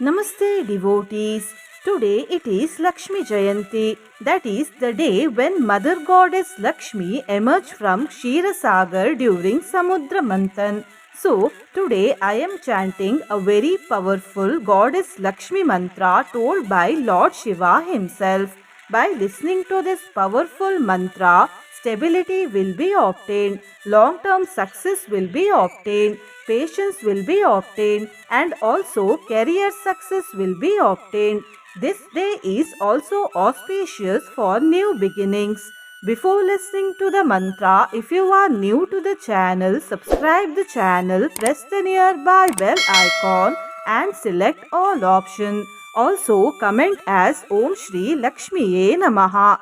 Namaste devotees. Today it is Lakshmi Jayanti, that is the day when Mother Goddess Lakshmi emerged from Ksheerasagar during Samudra Manthan. So today I am chanting a very powerful Goddess Lakshmi mantra told by Lord Shiva himself. By listening to this powerful mantra, stability will be obtained, long-term success will be obtained, patience will be obtained, and also career success will be obtained. This day is also auspicious for new beginnings. Before listening to the mantra, if you are new to the channel, subscribe the channel, press the nearby bell icon and select all options. Also comment as Om Shri Lakshmiye Namaha.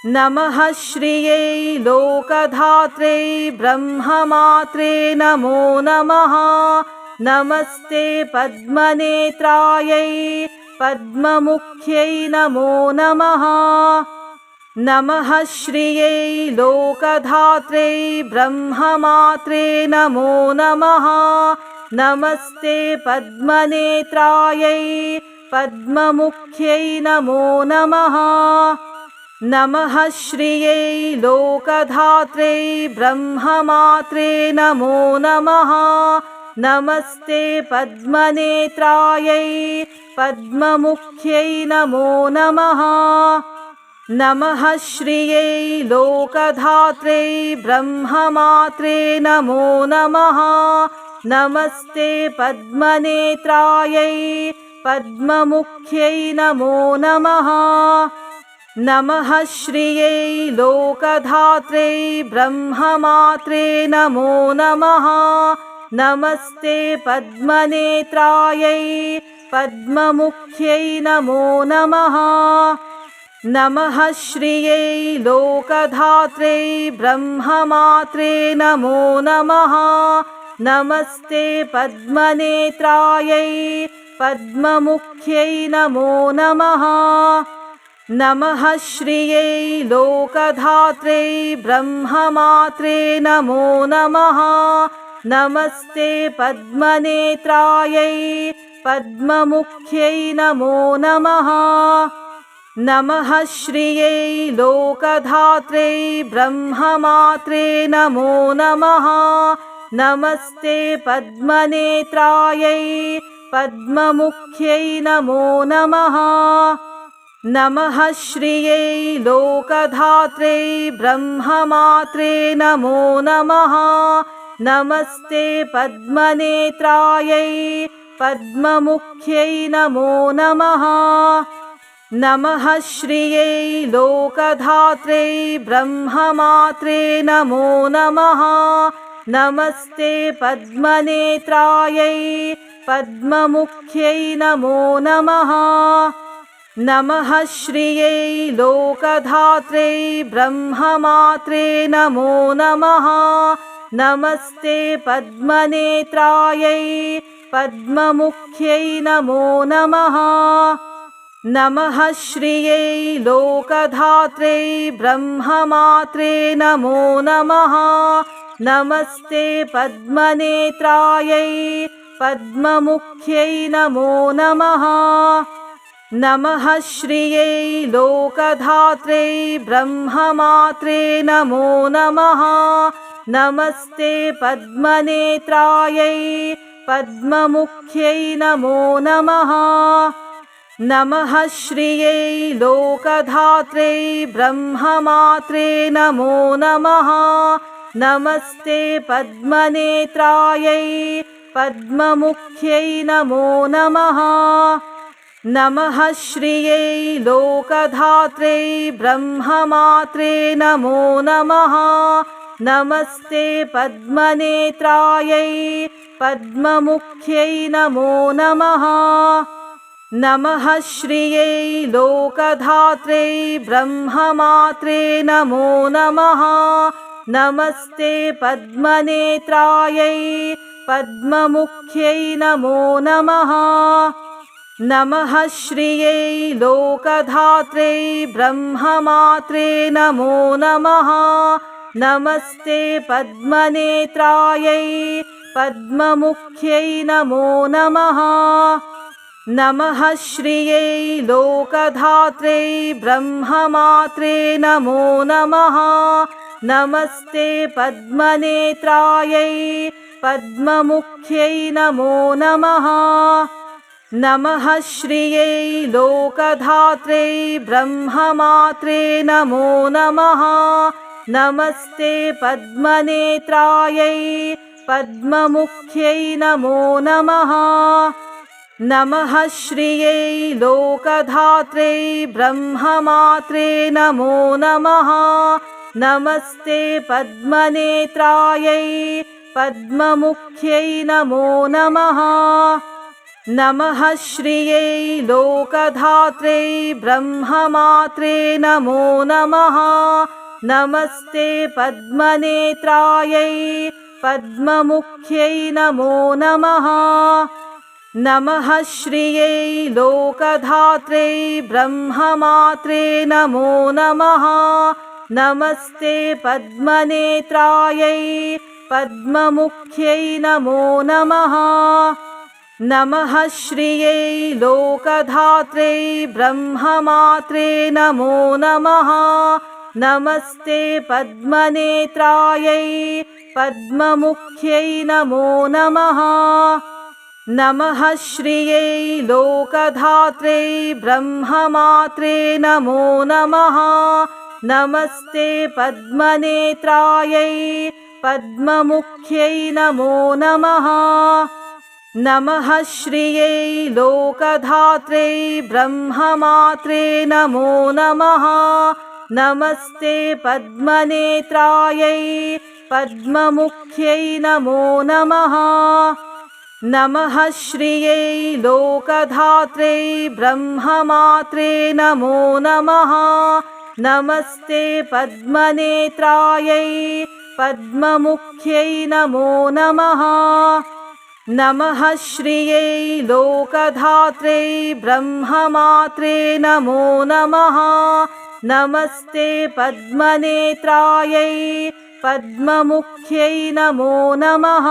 नमः श्रियै लोकधात्रे ब्रह्ममात्रे नमो नमः। नमस्ते पद्मनेत्रायै पद्ममुख्यै नमो नमः। नमः श्रियै लोकधात्रे ब्रह्ममात्रे नमो नमः। नमस्ते पद्मनेत्रायै पद्ममुख्यै नमो नमः। नमः श्रियै लोकधात्रे ब्रह्ममात्रे नमो नमः। नमस्ते पद्मनेत्रायै पद्ममुख्यै नमो नमः। नमः श्रियै लोकधात्रे ब्रह्ममात्रे नमो नमः। नमस्ते पद्मनेत्रायै पद्ममुख्यै नमो नमः। नमः श्रियै लोकधात्रे ब्रह्ममात्रे नमो नमः। नमस्ते पद्मनेत्रायै पद्ममुख्यै नमो नमः। नमः श्रियै लोकधात्रे ब्रह्ममात्रे नमो नमः। नमस्ते पद्मनेत्रायै पद्ममुख्यै नमो नमः। नमः श्रियै लोकधात्रे ब्रह्ममात्रे नमो नमः। नमस्ते पद्मनेत्रायै पद्ममुख्यै नमो नमः। नमः श्रियै लोकधात्रे ब्रह्ममात्रे नमो नमः। नमस्ते पद्मनेत्रायै पद्ममुख्यै नमो नमः। नमः श्रियै लोकधात्रे ब्रह्ममात्रे नमो नमः। नमस्ते पद्मनेत्रायै पद्ममुख्यै नमो नमः। नमः श्रियै लोकधात्रे ब्रह्ममात्रे नमो नमः। नमस्ते पद्मनेत्रायै पद्ममुख्यै नमो नमः। नमः श्रियै लोकधात्रे ब्रह्ममात्रे नमो नमः। नमस्ते पद्मनेत्रायै पद्ममुख्यै नमो नमः। नमः श्रियै लोकधात्रे ब्रह्ममात्रे नमो नमः। नमस्ते पद्मनेत्रायै पद्ममुख्यै नमो नमः। नमः श्रियै लोकधात्रे ब्रह्ममात्रे नमो नमः। नमस्ते पद्मनेत्रायै पद्ममुख्यै नमो नमः। नमः श्रियै लोकधात्रे ब्रह्ममात्रे नमो नमः। नमस्ते पद्मनेत्रायै पद्ममुख्यै नमो नमः। नमः श्रियै लोकधात्रे ब्रह्ममात्रे नमो नमः। नमस्ते पद्मनेत्रायै पद्ममुख्यै नमो नमः। नमः श्रियै लोकधात्रे ब्रह्ममात्रे नमो नमः। नमस्ते पद्मनेत्रायै पद्ममुख्यै नमो नमः। नमः श्रियै लोकधात्रे ब्रह्ममात्रे नमो नमः। नमस्ते पद्मनेत्रायै पद्ममुख्यै नमो नमः। नमः श्रियै लोकधात्रे ब्रह्ममात्रे नमो नमः। नमस्ते पद्मनेत्रायै पद्ममुख्यै नमो नमः। नमः श्रियै लोकधात्रे ब्रह्ममात्रे नमो नमः। नमस्ते पद्मनेत्रायै पद्ममुख्यै नमो नमः। नमः श्रियै लोकधात्रे ब्रह्ममात्रे नमो नमः। नमस्ते पद्मनेत्रायै पद्ममुख्यै नमो नमः। नमः श्रियै लोकधात्रे ब्रह्ममात्रे नमो नमः। नमस्ते पद्मनेत्रायै पद्ममुख्यै नमो नमः। नमः श्रियै लोकधात्रे ब्रह्ममात्रे नमो नमः। नमस्ते पद्मनेत्रायै पद्ममुख्यै नमो नमः। नमः श्रियै लोकधात्रे ब्रह्ममात्रे नमो नमः। नमस्ते पद्मनेत्रायै पद्ममुख्यै नमो नमः। नमः श्रियै लोकधात्रे ब्रह्ममात्रे नमो नमः। नमस्ते पद्मनेत्रायै पद्ममुख्यै नमो नमः। नमः श्रियै लोकधात्रे ब्रह्ममात्रे नमो नमः। नमस्ते पद्मनेत्रायै पद्ममुख्यै नमो नमः। नमः श्रियै लोकधात्रे ब्रह्ममात्रे नमो नमः। नमस्ते पद्मनेत्रायै पद्ममुख्यै नमो नमः। नमः श्रियै लोकधात्रे ब्रह्ममात्रे नमो नमः। नमस्ते पद्मनेत्रायै पद्ममुख्यै नमो नमः।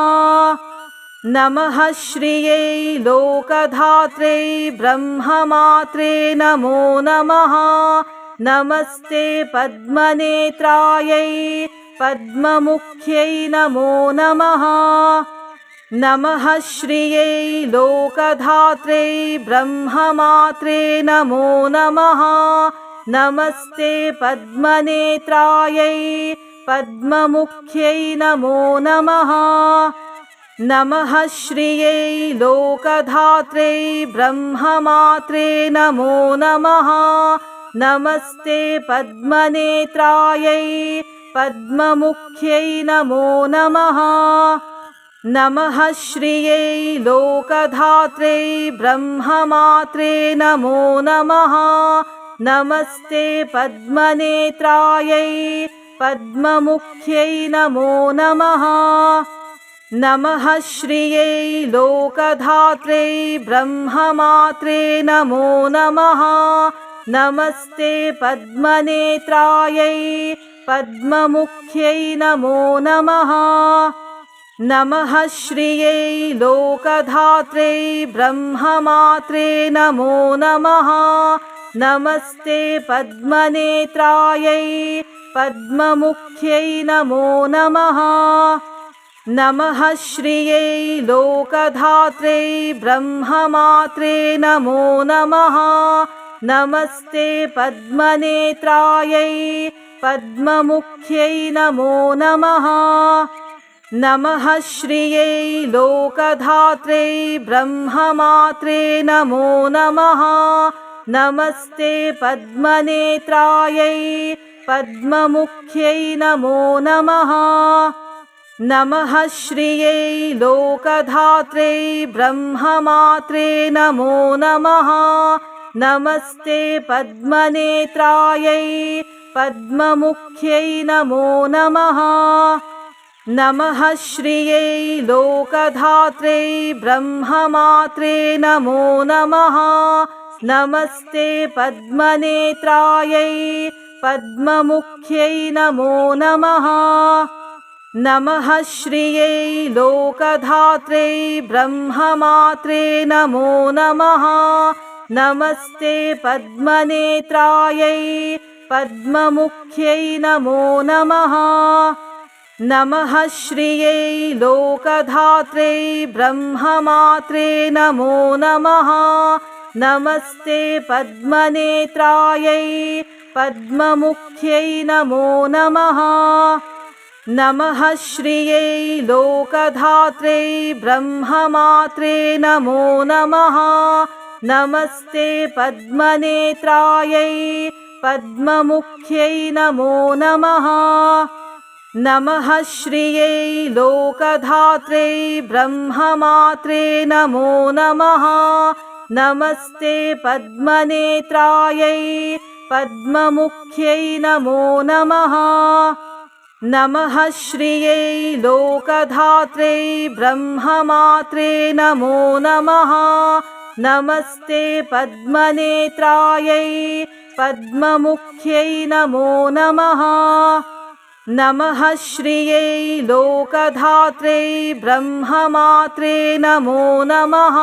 नमः श्रियै लोकधात्रे ब्रह्ममात्रे नमो नमः। नमस्ते पद्मनेत्रायै पद्ममुख्यै नमो नमः। नमः श्रियै लोकधात्रे ब्रह्ममात्रे नमो नमः। नमस्ते पद्मनेत्रायै पद्ममुख्यै नमो नमः। नमः श्रियै लोकधात्रे ब्रह्ममात्रे नमो नमः। नमस्ते पद्मनेत्रायै पद्ममुख्यै नमो नमः। नमः श्रियै लोकधात्रे ब्रह्ममात्रे नमो नमः। नमस्ते पद्मनेत्रायै पद्ममुख्यै नमो नमः। नमः श्रियै लोकधात्रे ब्रह्ममात्रे नमो नमः। नमस्ते पद्मनेत्रायै पद्ममुख्यै नमो नमः। नमः श्रियै लोकधात्रे ब्रह्ममात्रे नमो नमः। नमस्ते पद्मनेत्रायै पद्ममुख्यै नमो नमः। नमः श्रियै लोकधात्रे ब्रह्ममात्रे नमो नमः। नमस्ते पद्मनेत्रायै पद्ममुख्यै नमो नमः। नमः श्रियै लोकधात्रे ब्रह्ममात्रे नमो नमः। नमस्ते पद्मनेत्रायै पद्ममुख्यै नमो नमः। नमः श्रियै लोकधात्रे ब्रह्ममात्रे नमो नमः। नमस्ते पद्मनेत्रायै पद्ममुख्यै नमो नमः। नमः श्रियै लोकधात्रे ब्रह्ममात्रे नमो नमः। नमस्ते पद्मनेत्रायै पद्ममुख्यै नमो नमः। नमः श्रियै लोकधात्रे ब्रह्ममात्रे नमो नमः। नमस्ते पद्मनेत्रायै पद्ममुख्यै नमो नमः। नमः श्रियै लोकधात्रे ब्रह्ममात्रे नमो नमः। नमस्ते पद्मनेत्रायै पद्ममुख्यै नमो नमः। नमः श्रियै लोकधात्रे ब्रह्ममात्रे नमो नमः। नमस्ते पद्मनेत्रायै पद्ममुख्यै नमो नमः। नमः श्रियै लोकधात्रे ब्रह्ममात्रे नमो नमः। नमस्ते पद्मनेत्रायै पद्ममुख्यै नमो नमः। नमः श्रियै लोकधात्रे ब्रह्ममात्रे नमो नमः। नमस्ते पद्मनेत्रायै पद्ममुख्यै नमो नमः। नमः श्रियै लोकधात्रे ब्रह्ममात्रे नमो नमः।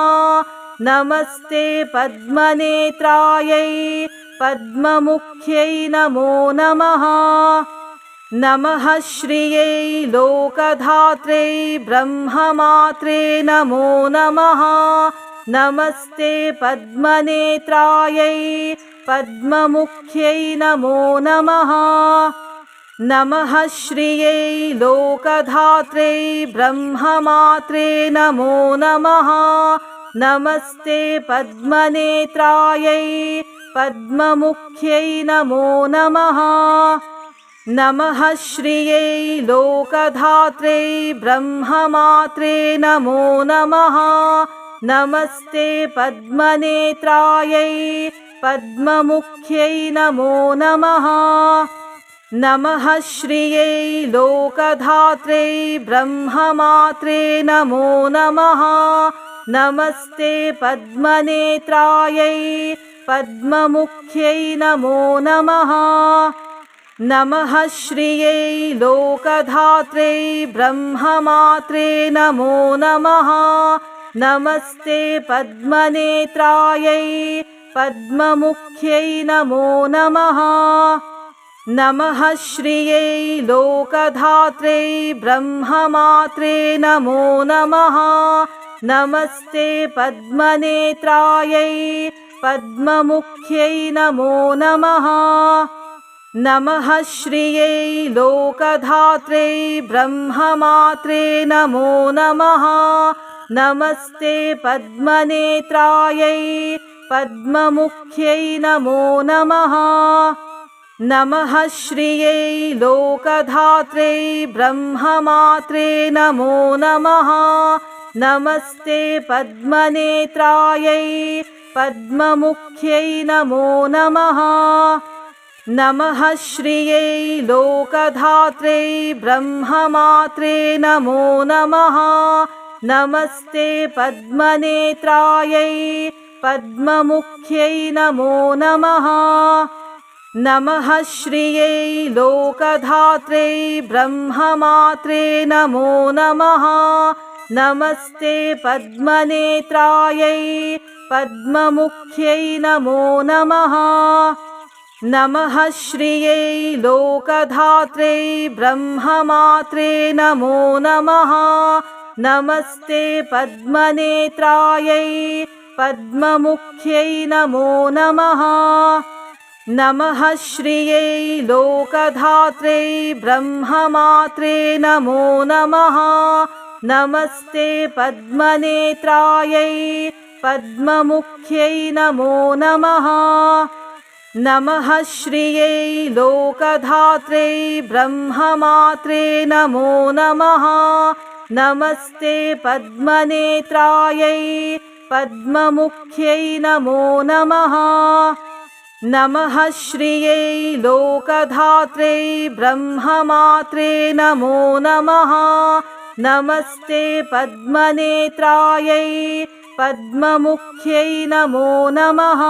नमस्ते पद्मनेत्रायै पद्ममुख्यै नमो नमः। नमः श्रियै लोकधात्रे ब्रह्ममात्रे नमो नमः। नमस्ते पद्मनेत्रायै पद्ममुख्यै नमो नमः। नमः श्रियै लोकधात्रे ब्रह्ममात्रे नमो नमः। नमस्ते पद्मनेत्रायै पद्ममुख्यै नमो नमः। नमः श्रियै लोकधात्रे ब्रह्ममात्रे नमो नमः। नमस्ते पद्मनेत्रायै पद्ममुख्यै नमो नमः। नमः श्रियै लोकधात्रे ब्रह्ममात्रे नमो नमः। नमस्ते पद्मनेत्रायै पद्ममुख्यै नमो नमः। नमः श्रियै लोकधात्रे ब्रह्ममात्रे नमो नमः। नमस्ते पद्मनेत्रायै पद्ममुख्यै नमो नमः। नमः श्रियै लोकधात्रे ब्रह्ममात्रे नमो नमः। नमस्ते पद्मनेत्रायै पद्ममुख्यै नमो नमः। नमः श्रियै लोकधात्रे ब्रह्ममात्रे नमो नमः। नमस्ते पद्मनेत्रायै पद्ममुख्यै नमो नमः। नमः श्रियै लोकधात्रे ब्रह्ममात्रे नमो नमः। नमस्ते पद्मनेत्रायै पद्ममुख्यै नमो नमः। नमः श्रियै लोकधात्रे ब्रह्ममात्रे नमो नमः। नमस्ते पद्मनेत्रायै पद्ममुख्यै नमो नमः। नमः श्रियै लोकधात्रे ब्रह्ममात्रे नमो नमः। नमस्ते पद्मनेत्रायै पद्ममुख्यै नमो नमः। नमः श्रियै लोकधात्रे ब्रह्ममात्रे नमो नमः। नमस्ते पद्मनेत्रायै पद्ममुख्यै नमो नमः। नमः श्रियै लोकधात्रे ब्रह्ममात्रे नमो नमः। नमस्ते पद्मनेत्रायै पद्ममुख्यै नमो नमः। नमः श्रियै लोकधात्रे ब्रह्ममात्रे नमो नमः। नमस्ते पद्मनेत्रायै पद्ममुख्यै नमो नमः। नमः श्रियै लोकधात्रे ब्रह्ममात्रे नमो नमः। नमस्ते पद्मनेत्रायै पद्ममुख्यै नमो नमः।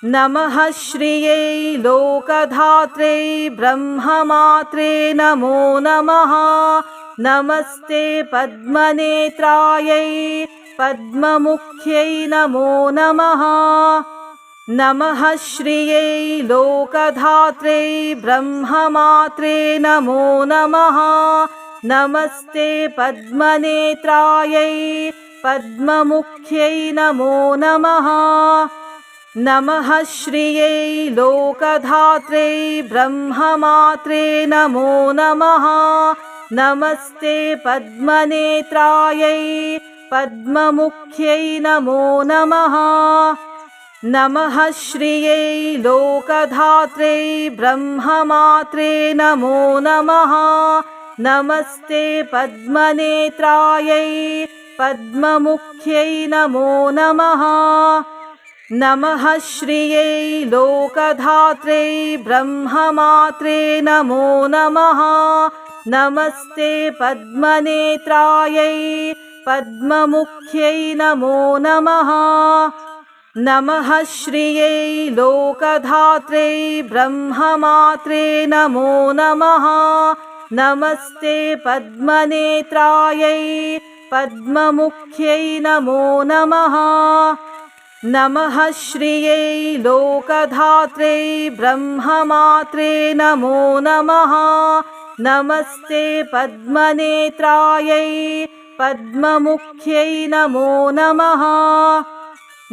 नमः श्रियै लोकधात्रे ब्रह्ममात्रे नमो नमः। नमस्ते पद्मनेत्रायै पद्ममुख्यै नमो नमः। नमः श्रियै लोकधात्रे ब्रह्ममात्रे नमो नमः। नमस्ते पद्मनेत्रायै पद्ममुख्यै नमो नमः। नमः श्रियै लोकधात्रे ब्रह्ममात्रे नमो नमः। नमस्ते पद्मनेत्रायै पद्ममुख्यै नमो नमः। नमः श्रियै लोकधात्रे ब्रह्ममात्रे नमो नमः। नमस्ते पद्मनेत्रायै पद्ममुख्यै नमो नमः। नमः श्रियै लोकधात्रे ब्रह्ममात्रे नमो नमः। नमस्ते पद्मनेत्रायै पद्ममुख्यै नमो नमः। नमः श्रियै लोकधात्रे ब्रह्ममात्रे नमो नमः। नमस्ते पद्मनेत्रायै पद्ममुख्यै नमो नमः। नमः श्रियै लोकधात्रे ब्रह्ममात्रे नमो नमः। नमस्ते पद्मनेत्रायै पद्ममुख्यै नमो नमः।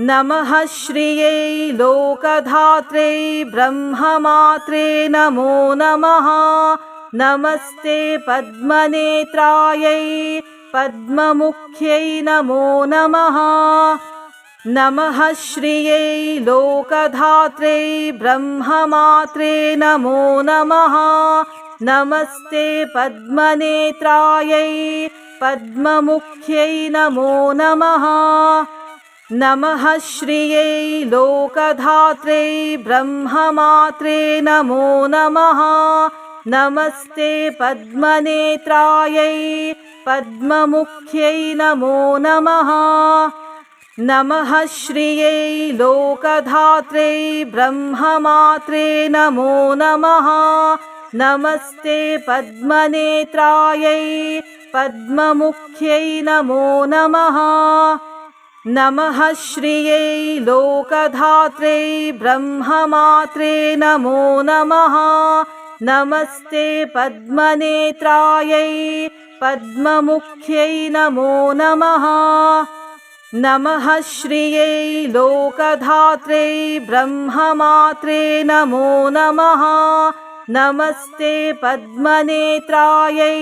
नमः श्रियै लोकधात्रे ब्रह्ममात्रे नमो नमः। नमस्ते पद्मनेत्रायै पद्ममुख्यै नमो नमः। नमः श्रियै लोकधात्रे ब्रह्ममात्रे नमो नमः। नमस्ते पद्मनेत्रायै पद्ममुख्यै नमो नमः। नमः श्रियै लोकधात्रे ब्रह्ममात्रे नमो नमः। नमस्ते पद्मनेत्रायै पद्ममुख्यै नमो नमः। नमः श्रियै लोकधात्रे ब्रह्ममात्रे नमो नमः। नमस्ते पद्मनेत्रायै पद्ममुख्यै नमो नमः। नमः श्रियै लोकधात्रे ब्रह्ममात्रे नमो नमः। नमस्ते पद्मनेत्रायै पद्ममुख्यै नमो नमः। नमः श्रियै लोकधात्रे ब्रह्ममात्रे नमो नमः। नमस्ते पद्मनेत्रायै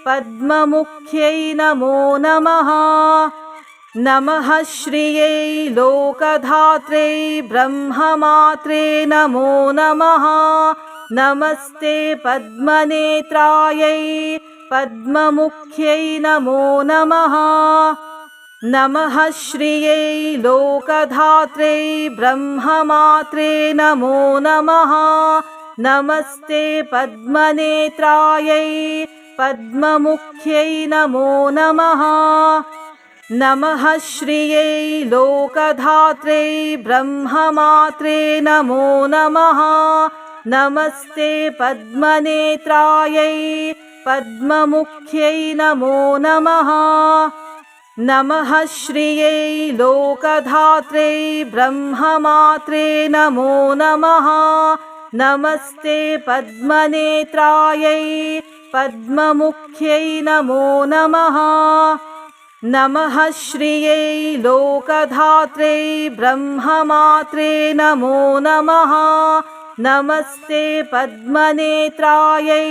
पद्ममुख्यै नमो नमः। नमः श्रियै लोकधात्रे ब्रह्ममात्रे नमो नमः। नमस्ते पद्मनेत्रायै पद्ममुख्यै नमो नमः। नमः श्रियै लोकधात्रे ब्रह्ममात्रे नमो नमः। नमस्ते पद्मनेत्रायै पद्ममुख्यै नमो नमः। नमः श्रियै लोकधात्रे ब्रह्ममात्रे नमो नमः। नमस्ते पद्मनेत्रायै पद्ममुख्यै नमो नमः। नमः श्रियै लोकधात्रे ब्रह्ममात्रे नमो नमः। नमस्ते पद्मनेत्रायै पद्ममुख्यै नमो नमः। नमः श्रियै लोकधात्रे ब्रह्ममात्रे नमो नमः। नमस्ते पद्मनेत्रायै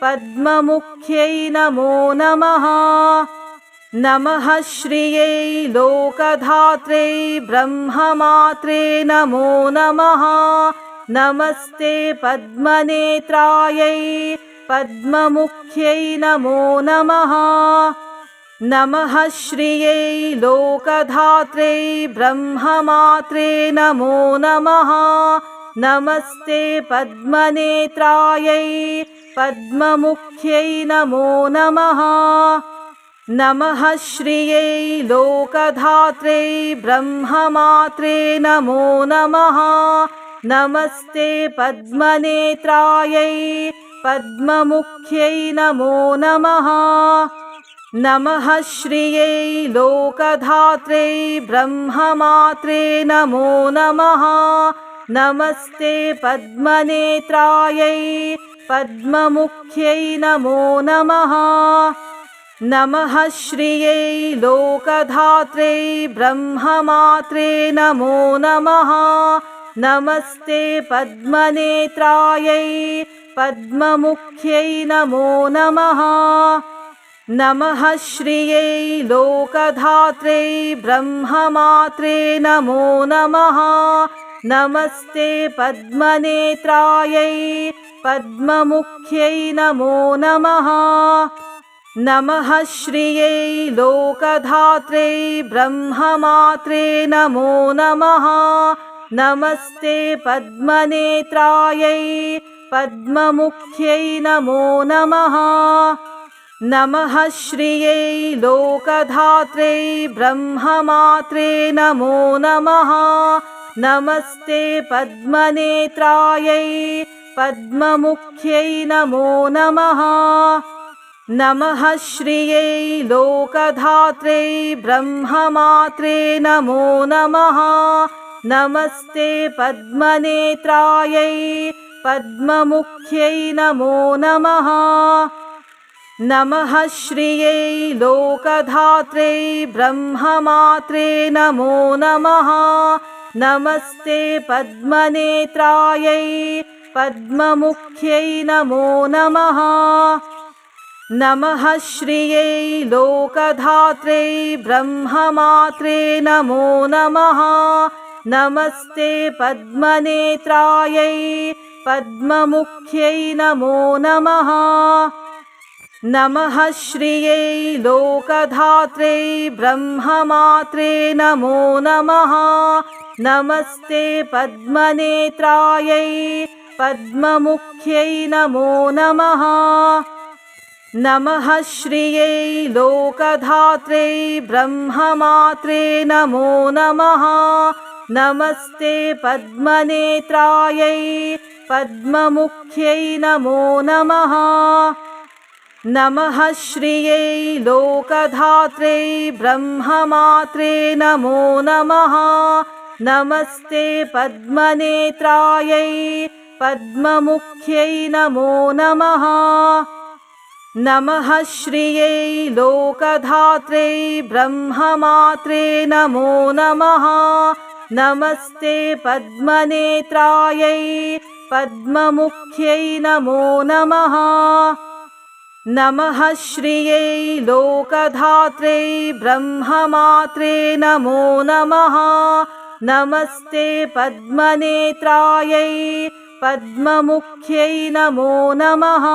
पद्ममुख्यै नमो नमः। नमः श्रियै लोकधात्रे ब्रह्ममात्रे नमो नमः। नमस्ते पद्मनेत्रायै पद्ममुख्यै नमो नमः। नमः श्रियै लोकधात्रे ब्रह्ममात्रे नमो नमः। नमस्ते पद्मनेत्रायै पद्ममुख्यै नमो नमः। नमः श्रियै लोकधात्रे ब्रह्ममात्रे नमो नमः। नमस्ते पद्मनेत्रायै पद्ममुख्यै नमो नमः। नमः श्रियै लोकधात्रे ब्रह्ममात्रे नमो नमः। नमस्ते पद्मनेत्रायै पद्ममुख्यै नमो नमः। नमः श्रियै लोकधात्रे ब्रह्ममात्रे नमो नमः। नमस्ते पद्मनेत्रायै पद्ममुख्यै नमो नमः। नमः श्रियै लोकधात्रे ब्रह्ममात्रे नमो नमः। नमस्ते पद्मनेत्रायै पद्ममुख्यै नमो नमः। नमः श्रियै लोकधात्रे ब्रह्ममात्रे नमो नमः। नमस्ते पद्मनेत्रायै पद्ममुख्यै नमो नमः। नमः श्रियै लोकधात्रे ब्रह्ममात्रे नमो नमः। नमस्ते पद्मनेत्रायै पद्ममुख्यै नमो नमः। नमः श्रियै लोकधात्रे ब्रह्ममात्रे नमो नमः। नमस्ते पद्मनेत्रायै पद्ममुख्यै नमो नमः। नमः श्रियै लोकधात्रे ब्रह्ममात्रे नमो नमः। नमस्ते पद्मनेत्रायै पद्ममुख्यै नमो नमः। नमः श्रियै लोकधात्रे ब्रह्ममात्रे नमो नमः। नमस्ते पद्मनेत्रायै पद्ममुख्यै नमो नमः। नमः श्रियै लोकधात्रे ब्रह्ममात्रे नमो नमः। नमस्ते पद्मनेत्रायै पद्ममुख्यै नमो नमः। नमः श्रियै लोकधात्रे ब्रह्ममात्रे नमो नमः। नमस्ते पद्मनेत्रायै पद्ममुख्यै नमो नमः। नमः श्रियै लोकधात्रे ब्रह्ममात्रे नमो नमः। नमस्ते पद्मनेत्रायै पद्ममुख्यै नमो नमः। नमः श्रियै लोकधात्रे ब्रह्ममात्रे नमो नमः। नमस्ते पद्मनेत्रायै पद्ममुख्यै नमो नमः। नमः श्रियै लोकधात्रे ब्रह्ममात्रे नमो नमः। नमस्ते पद्मनेत्रायै पद्ममुख्यै नमो नमः।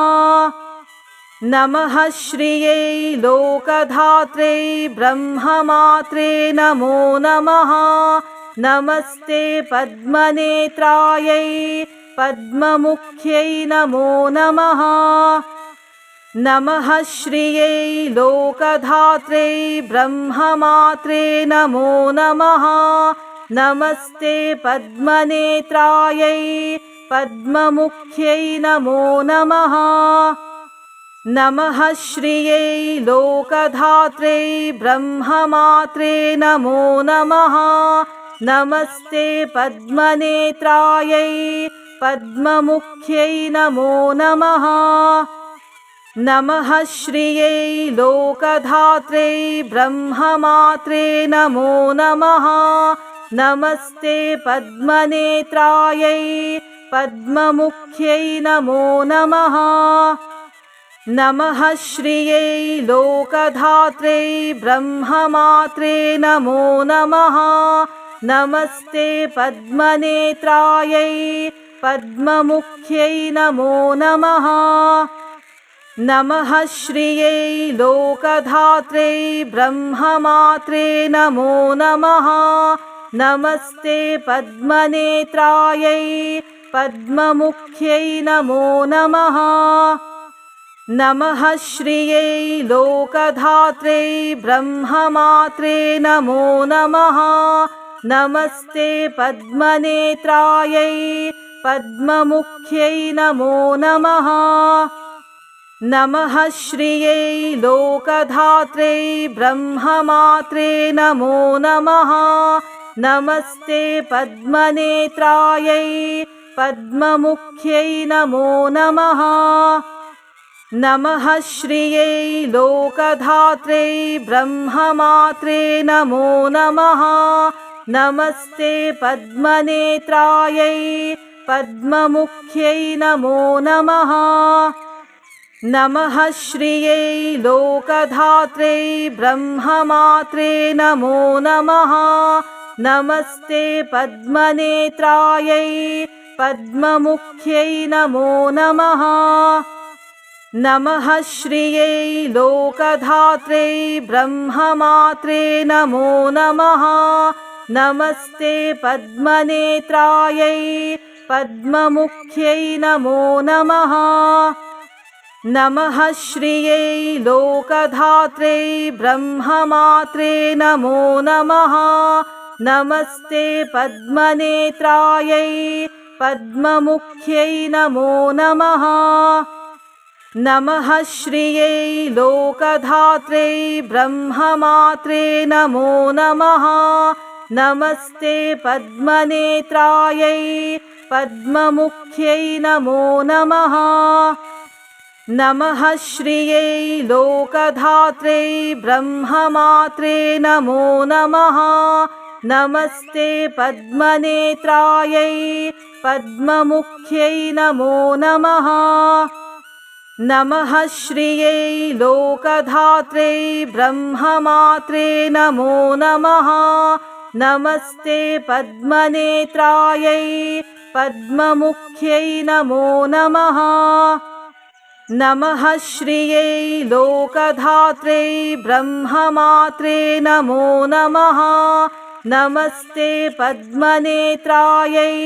नमः श्रियै लोकधात्रे ब्रह्ममात्रे नमो नमः। नमस्ते पद्मनेत्रायै पद्ममुख्यै नमो नमः। नमः श्रियै लोकधात्रे ब्रह्ममात्रे नमो नमः। नमस्ते पद्मनेत्रायै पद्ममुख्यै नमो नमः। नमः श्रियै लोकधात्रे ब्रह्ममात्रे नमो नमः। नमस्ते पद्मनेत्रायै पद्ममुख्यै नमो नमः। नमः श्रियै लोकधात्रे ब्रह्ममात्रे नमो नमः। नमस्ते पद्मनेत्रायै पद्ममुख्यै नमो नमः। नमः श्रियै लोकधात्रे ब्रह्ममात्रे नमो नमः। नमस्ते पद्मनेत्रायै पद्ममुख्यै नमो नमः। नमः श्रियै लोकधात्रे ब्रह्ममात्रे नमो नमः। नमस्ते पद्मनेत्रायै पद्ममुख्यै नमो नमः। नमः श्रियै लोकधात्रे ब्रह्ममात्रे नमो नमः। नमस्ते पद्मनेत्रायै पद्ममुख्यै नमो नमः। नमः श्रियै लोकधात्रे ब्रह्ममात्रे नमो नमः। नमस्ते पद्मनेत्रायै पद्ममुख्यै नमो नमः। नमः श्रियै लोकधात्रे ब्रह्ममात्रे नमो नमः। नमस्ते पद्मनेत्रायै पद्ममुख्यै नमो नमः। नमः श्रियै लोकधात्रे ब्रह्ममात्रे नमो नमः। नमस्ते पद्मनेत्रायै पद्ममुख्यै नमो नमः। नमः श्रियै लोकधात्रे ब्रह्ममात्रे नमो नमः। नमस्ते पद्मनेत्रायै पद्ममुख्यै नमो नमः। नमः श्रियै लोकधात्रे ब्रह्ममात्रे नमो नमः। नमस्ते पद्मनेत्रायै पद्ममुख्यै नमो नमः। नमः श्रियै लोकधात्रे ब्रह्ममात्रे नमो नमः। नमस्ते पद्मनेत्रायै पद्ममुख्यै नमो नमः। नमः श्रियै लोकधात्रे ब्रह्ममात्रे नमो नमः। नमस्ते पद्मनेत्रायै पद्ममुख्यै नमो नमः। नमः श्रियै लोकधात्रे ब्रह्ममात्रे नमो नमः। नमस्ते पद्मनेत्रायै पद्ममुख्यै नमो नमः। नमः श्रियै लोकधात्रे ब्रह्ममात्रे नमो नमः। नमस्ते पद्मनेत्रायै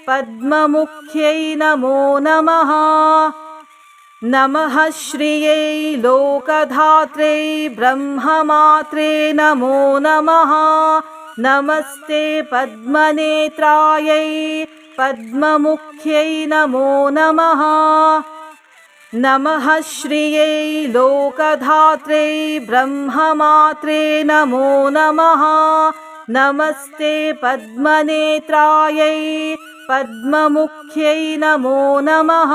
पद्ममुख्यै नमो नमः। नमः श्रियै लोकधात्रे ब्रह्ममात्रे नमो नमः। नमस्ते पद्मनेत्रायै पद्ममुख्यै नमो नमः। नमः श्रियै लोकधात्रे ब्रह्ममात्रे नमो नमः। नमस्ते पद्मनेत्रायै पद्ममुख्यै नमो नमः।